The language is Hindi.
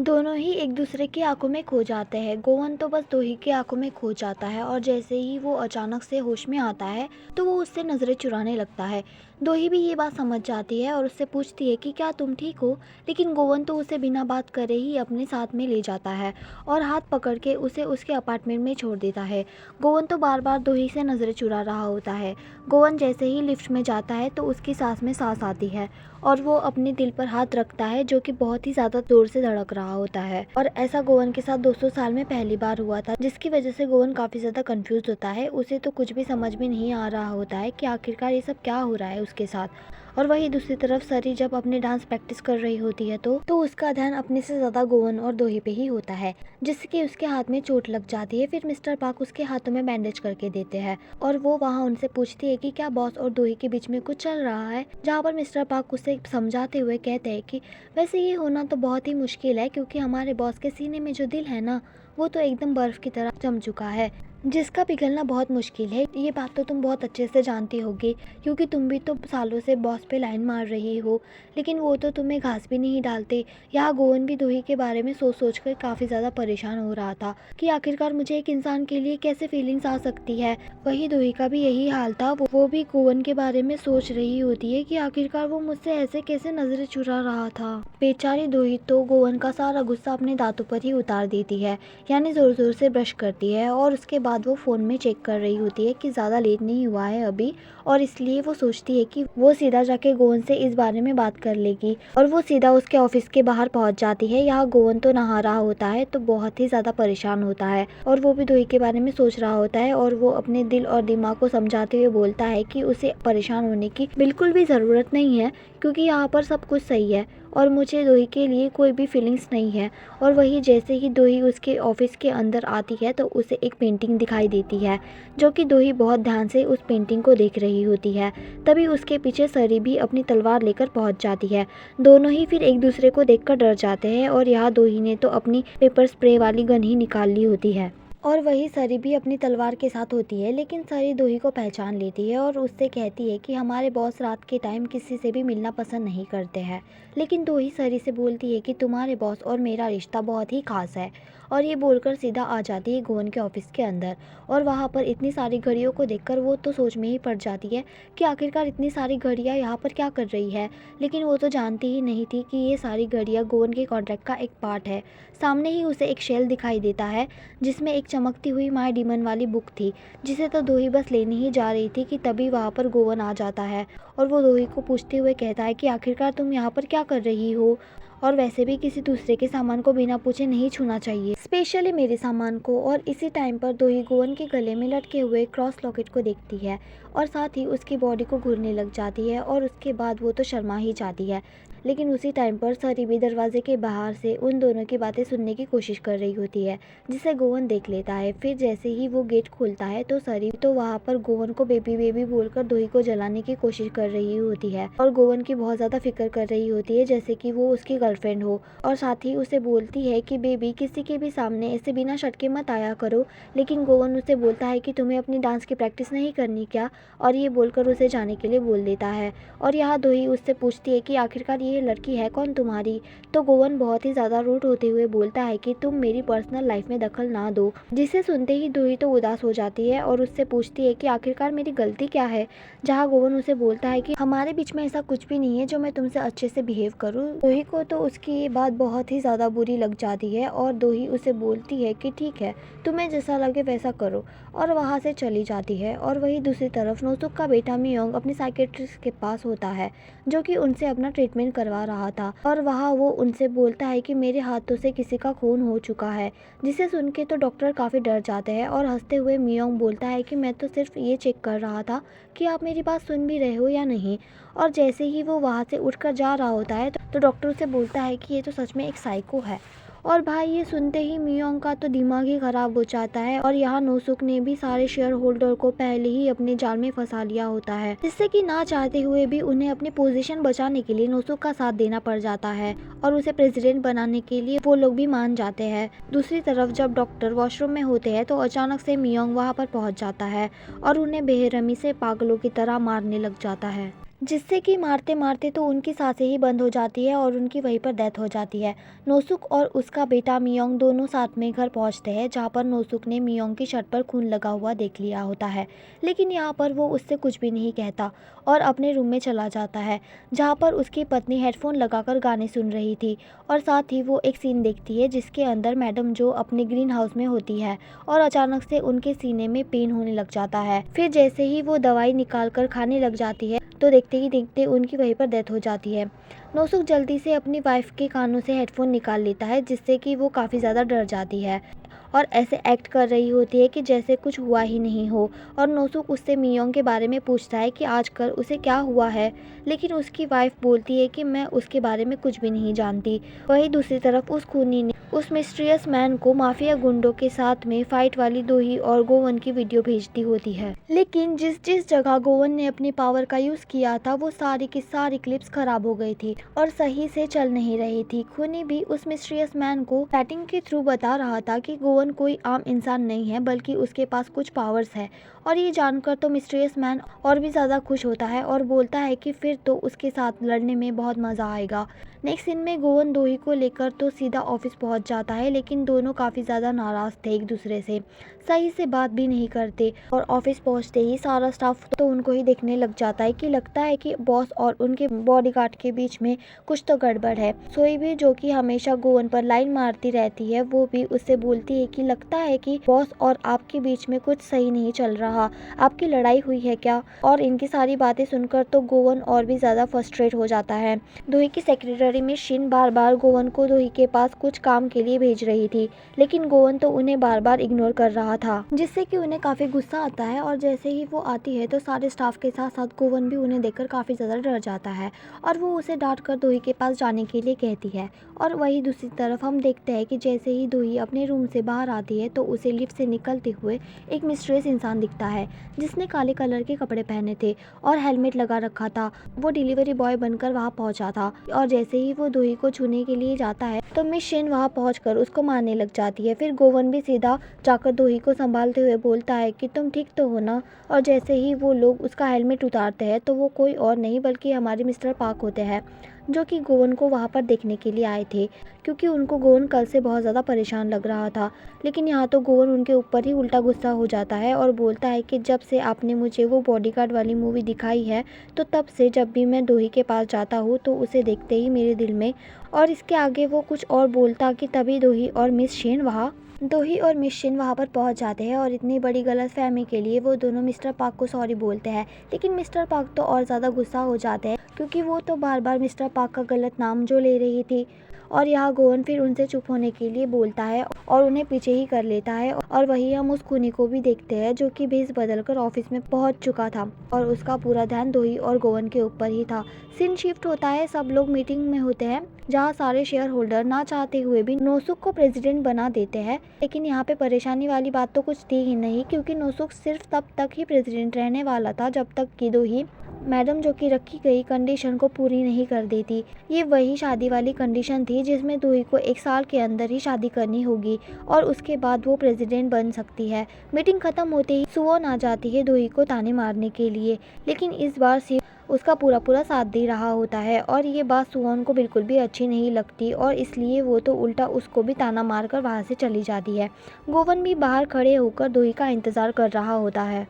दोनों ही एक दूसरे की आंखों में खो जाते हैं। गोवन तो बस दोही की आंखों में खो जाता है और जैसे ही वो अचानक से होश में आता है तो वो उससे नज़रें चुराने लगता है। दोही भी ये बात समझ जाती है और उससे पूछती है कि क्या तुम ठीक हो, लेकिन गोवन तो उसे बिना बात करे ही अपने साथ में ले जाता है और हाथ पकड़ के उसे उसके अपार्टमेंट में छोड़ देता है। गोवन तो बार बार दोही से नज़रें चुरा रहा होता है। गोवन जैसे ही लिफ्ट में जाता है तो उसकी सांस में सांस आती है और वो अपने दिल पर हाथ रखता है जो कि बहुत ही ज़्यादा जोर से धड़क रहा होता है। और ऐसा गोवन के साथ 200 साल में पहली बार हुआ था, जिसकी वजह से गोवन काफ़ी ज़्यादा कंफ्यूज होता है। उसे तो कुछ भी समझ में नहीं आ रहा होता है कि आखिरकार ये सब क्या हो रहा है उसके साथ। और वहीं दूसरी तरफ सरी जब अपने डांस प्रैक्टिस कर रही होती है तो उसका ध्यान अपने से ज़्यादा गोवन और दोही पे ही होता है, जिससे कि उसके हाथ में चोट लग जाती है। फिर मिस्टर पार्क उसके हाथों में बैंडेज करके देते हैं और वो वहाँ उनसे पूछती है कि क्या बॉस और दोही के बीच में कुछ चल रहा है, जहाँ पर मिस्टर पार्क उसे समझाते हुए कहते हैं कि वैसे ये होना तो बहुत ही मुश्किल है, क्योंकि हमारे बॉस के सीने में जो दिल है ना, वो तो एकदम बर्फ़ की तरह जम चुका है, जिसका पिघलना बहुत मुश्किल है। ये बात तो तुम बहुत अच्छे से जानती होगी, क्योंकि तुम भी तो सालों से बॉस पे लाइन मार रही हो, लेकिन वो तो तुम्हें घास भी नहीं डालते। यहाँ गोवन भी दोही के बारे में सोच सोच कर काफ़ी ज़्यादा परेशान हो रहा था कि आखिरकार मुझे एक इंसान के लिए कैसे फीलिंग्स आ सकती है। वही दोही का भी यही हाल था। वो भी गोवन के बारे में सोच रही होती है कि आखिरकार वो मुझसे ऐसे कैसे नजरें चुरा रहा था। बेचारी दोही तो गोवन का सारा गुस्सा अपने दांतों पर ही उतार देती है, यानी ज़ोर ज़ोर से ब्रश करती है और उसके बाद वो फ़ोन में चेक कर रही होती है कि ज़्यादा लेट नहीं हुआ है अभी, और इसलिए वो सोचती है कि वो सीधा जाके गोवन से इस बारे में बात कर लेगी। और वो सीधा उसके ऑफिस के बाहर पहुंच जाती है। यहाँ गोवन तो नहा रहा होता है तो बहुत ही ज़्यादा परेशान होता है और वो भी दोही के बारे में सोच रहा होता है, और वो अपने दिल और दिमाग को समझाते हुए बोलता है कि उसे परेशान होने की बिल्कुल भी ज़रूरत नहीं है, क्योंकि यहाँ पर सब कुछ सही है और मुझे दोही के लिए कोई भी फीलिंग्स नहीं है। और वही जैसे ही दोही उसके ऑफिस के अंदर आती है तो उसे एक पेंटिंग दिखाई देती है, जो कि दोही बहुत ध्यान से उस पेंटिंग को देख रही होती है। तभी उसके पीछे सरी भी अपनी तलवार लेकर पहुंच जाती है। दोनों ही फिर एक दूसरे को देखकर डर जाते हैं और यहाँ दोही ने तो अपनी पेपर स्प्रे वाली गन ही निकाल ली होती है और वही सरी भी अपनी तलवार के साथ होती है। लेकिन सरी दोही को पहचान लेती है और उससे कहती है कि हमारे बॉस रात के टाइम किसी से भी मिलना पसंद नहीं करते हैं। लेकिन दोही सरी से बोलती है कि तुम्हारे बॉस और मेरा रिश्ता बहुत ही खास है, और ये बोलकर सीधा आ जाती है गोवन के ऑफिस के अंदर। और वहाँ पर इतनी सारी घड़ियों को देखकर वो तो सोच में ही पड़ जाती है कि आखिरकार इतनी सारी घड़ियाँ यहाँ पर क्या कर रही है। लेकिन वो तो जानती ही नहीं थी कि ये सारी घड़ियाँ गोवन के कॉन्ट्रैक्ट का एक पार्ट है। सामने ही उसे एक शेल दिखाई देता है जिसमें एक चमकती हुई माय डीमन वाली बुक थी, जिसे तो दोही बस लेने ही जा रही थी कि तभी वहाँ पर गोवन आ जाता है और वो दोही को पूछते हुए कहता है कि आखिरकार तुम यहाँ पर क्या कर रही हो, और वैसे भी किसी दूसरे के सामान को बिना पूछे नहीं छूना चाहिए, स्पेशली मेरे सामान को। और इसी टाइम पर दोही गोवन के गले में लटके हुए क्रॉस लॉकेट को देखती है और साथ ही उसकी बॉडी को घूरने लग जाती है और उसके बाद वो तो शर्मा ही जाती है। लेकिन उसी टाइम पर सरी भी दरवाजे के बाहर से उन दोनों की बातें सुनने की कोशिश कर रही होती है, जिसे गोवन देख लेता है। फिर जैसे ही वो गेट खोलता है तो सरी तो वहाँ पर गोवन को बेबी बेबी बोलकर दोही को जलाने की कोशिश कर रही होती है और गोवन की बहुत ज़्यादा फिक्र कर रही होती है, जैसे कि वो उसकी गर्लफ्रेंड हो। और साथ ही उसे बोलती है कि बेबी किसी के भी सामने ऐसे बिना शर्ट के मत आया करो। लेकिन गोवन उसे बोलता है कि तुम्हें अपनी डांस की प्रैक्टिस नहीं करनी क्या, और ये बोलकर उसे जाने के लिए बोल देता है। और यहाँ दोही उससे पूछती है कि आखिरकार ये लड़की है कौन तुम्हारी। तो गोवन बहुत ही ज़्यादा रूड होते हुए बोलता है कि तुम मेरी पर्सनल लाइफ में दखल ना दो, जिसे सुनते ही दोही तो उदास हो जाती है और उससे पूछती है कि आखिरकार मेरी गलती क्या है। जहाँ गोवन उसे बोलता है कि हमारे बीच में ऐसा कुछ भी नहीं है जो मैं तुमसे अच्छे से बिहेव करूँ। दोही को तो उसकी ये बात बहुत ही ज़्यादा बुरी लग जाती है और दोही उसे बोलती है कि ठीक है, तुम्हें जैसा लगे वैसा करो, और वहाँ से चली जाती है। और वही दूसरी तरफ नोसुक का बेटा मियोंग अपने साइकेट्रिस्ट के पास होता है, जो कि उनसे अपना ट्रीटमेंट करवा रहा था। और वहाँ वो उनसे बोलता है कि मेरे हाथों से किसी का खून हो चुका है, जिसे सुन के तो डॉक्टर काफ़ी डर जाते हैं। और हंसते हुए मियोंग बोलता है कि मैं तो सिर्फ ये चेक कर रहा था कि आप मेरी बात सुन भी रहे हो या नहीं। और जैसे ही वो वहाँ से उठकर जा रहा होता है तो डॉक्टर उसे बोलता है कि ये तो सच में एक साइको है। और भाई ये सुनते ही मियोंग का तो दिमाग ही खराब हो जाता है। और यहाँ नोसुक ने भी सारे शेयर होल्डर को पहले ही अपने जाल में फंसा लिया होता है, जिससे कि ना चाहते हुए भी उन्हें अपनी पोजीशन बचाने के लिए नोसुक का साथ देना पड़ जाता है और उसे प्रेसिडेंट बनाने के लिए वो लोग भी मान जाते हैं। दूसरी तरफ जब डॉक्टर वॉशरूम में होते हैं तो अचानक से मियोंग वहाँ पर पहुँच जाता है और उन्हें बेरहमी से पागलों की तरह मारने लग जाता है। जिससे कि मारते-मारते तो उनकी साँसें ही बंद हो जाती है और उनकी वहीं पर डेथ हो जाती है। नोसुक और उसका बेटा मियोंग दोनों साथ में घर पहुँचते हैं, जहाँ पर नोसुक ने मियोंग की शर्ट पर खून लगा हुआ देख लिया होता है। लेकिन यहाँ पर वो उससे कुछ भी नहीं कहता और अपने रूम में चला जाता है, जहाँ पर उसकी पत्नी हेडफ़ोन लगाकर गाने सुन रही थी और साथ ही वो एक सीन देखती है जिसके अंदर मैडम जो अपने ग्रीन हाउस में होती है और अचानक से उनके सीने में पेन होने लग जाता है। फिर जैसे ही वो दवाई निकाल कर खाने लग जाती है, तो देखते ही देखते उनकी वहीं पर डेथ हो जाती है। नोसुक जल्दी से अपनी वाइफ के कानों से हेडफोन निकाल लेता है, जिससे कि वो काफ़ी ज़्यादा डर जाती है और ऐसे एक्ट कर रही होती है कि जैसे कुछ हुआ ही नहीं हो। और नोसुक उससे मियोंग के बारे में पूछता है कि आजकल उसे क्या हुआ है, लेकिन उसकी वाइफ बोलती है कि मैं उसके बारे में कुछ भी नहीं जानती। वहीं दूसरी तरफ उस खूनी ने उस मिस्टीरियस मैन को माफिया गुंडों के साथ में फाइट वाली दोही और गोवन की वीडियो भेजती होती है। लेकिन जिस जिस जगह गोवन ने अपनी पावर का यूज़ किया था, वो सारी की सारी क्लिप्स खराब हो गई थी और सही से चल नहीं रही थी। खूनी भी उस मिस्टीरियस मैन को चैटिंग के थ्रू बता रहा था कि गोवन कोई आम इंसान नहीं है, बल्कि उसके पास कुछ पावर्स है। और ये जानकर तो मिस्टीरियस मैन और भी ज़्यादा खुश होता है और बोलता है कि फिर तो उसके साथ लड़ने में बहुत मज़ा आएगा। नेक्स्ट सीन में गोवन दोही को लेकर तो सीधा ऑफिस पहुंच जाता है, लेकिन दोनों काफ़ी ज़्यादा नाराज़ थे एक दूसरे से, सही से बात भी नहीं करते। और ऑफिस पहुंचते ही सारा स्टाफ तो उनको ही देखने लग जाता है कि लगता है कि बॉस और उनके बॉडीगार्ड के बीच में कुछ तो गड़बड़ है। सोई भी, जो कि हमेशा गोवन पर लाइन मारती रहती है, वो भी उससे बोलती है कि लगता है कि बॉस और आपके बीच में कुछ सही नहीं चल रहा, आपकी लड़ाई हुई है क्या। और इनकी सारी बातें सुनकर तो गोवन और भी ज़्यादा फ्रस्ट्रेट हो जाता है। दोही की सेक्रेटरी में शिन बार बार गोवन को दोही के पास कुछ काम के लिए भेज रही थी, लेकिन गोवन तो उन्हें बार बार इग्नोर कर रहा था, जिससे कि उन्हें काफ़ी गुस्सा आता है। और जैसे ही वो आती है तो सारे स्टाफ के साथ साथ गोवन भी उन्हें देखकर काफ़ी ज़्यादा डर जाता है और वो उसे डांट कर दोही के पास जाने के लिए कहती है। और वही दूसरी तरफ हम देखते हैं कि जैसे ही दोही अपने रूम से बाहर आती है तो उसे लिफ्ट से निकलते हुए एक मिस्टीरियस इंसान दिखता है, जिसने काले कलर के कपड़े पहने थे और हेलमेट लगा रखा था। वो डिलीवरी बॉय बनकर वहाँ पहुँचा था और जैसे ही वो दोही को छूने के लिए जाता है तो मिस शिन वहाँ पहुंचकर उसको मारने लग जाती है। फिर गोवन भी सीधा जाकर दोही को संभालते हुए बोलता है कि तुम ठीक तो हो ना। और जैसे ही वो लोग उसका हेलमेट उतारते हैं तो वो कोई और नहीं बल्कि हमारे मिस्टर पार्क होते हैं, जो कि गोवन को वहाँ पर देखने के लिए आए थे, क्योंकि उनको गोवन कल से बहुत ज़्यादा परेशान लग रहा था। लेकिन यहाँ तो गोवन उनके ऊपर ही उल्टा गुस्सा हो जाता है और बोलता है कि जब से आपने मुझे वो बॉडीगार्ड वाली मूवी दिखाई है, तो तब से जब भी मैं दोही के पास जाता हूँ तो उसे देखते ही मेरे दिल में। और इसके आगे वो कुछ और बोलता कि तभी दोही और मिस शिन वहाँ पर पहुँच जाते हैं और इतनी बड़ी गलतफहमी के लिए वो दोनों मिस्टर पार्क को सॉरी बोलते हैं। लेकिन मिस्टर पार्क तो और ज़्यादा गुस्सा हो जाते हैं, क्योंकि वो तो बार बार मिस्टर पार्क का गलत नाम जो ले रही थी। और यहाँ गोवन फिर उनसे चुप होने के लिए बोलता है और उन्हें पीछे ही कर लेता है। और वही हम उस खूनी को भी देखते हैं, जो कि भेस बदलकर ऑफिस में पहुंच चुका था और उसका पूरा ध्यान दोही और गोवन के ऊपर ही था। सीन शिफ्ट होता है, सब लोग मीटिंग में होते हैं, जहाँ सारे शेयर होल्डर ना चाहते हुए भी नोसुक को प्रेसिडेंट बना देते हैं। लेकिन यहाँ पे परेशानी वाली बात तो कुछ थी ही नहीं, क्योंकि नोसुक सिर्फ तब तक ही प्रेसिडेंट रहने वाला था जब तक कि दोही मैडम जो कि रखी गई कंडीशन को पूरी नहीं कर देती। ये वही शादी वाली कंडीशन थी जिसमें दोही को 1 साल के अंदर ही शादी करनी होगी और उसके बाद वो प्रेसिडेंट बन सकती है। मीटिंग खत्म होते ही सुओन आ जाती है दोही को ताने मारने के लिए, लेकिन इस बार सिर्फ उसका पूरा पूरा साथ दे रहा होता है और ये बात सुओन को बिल्कुल भी अच्छी नहीं लगती और इसलिए वो तो उल्टा उसको भी ताना मारकर वहाँ से चली जाती है। गोवन भी बाहर खड़े होकर दोही का इंतज़ार कर रहा होता है।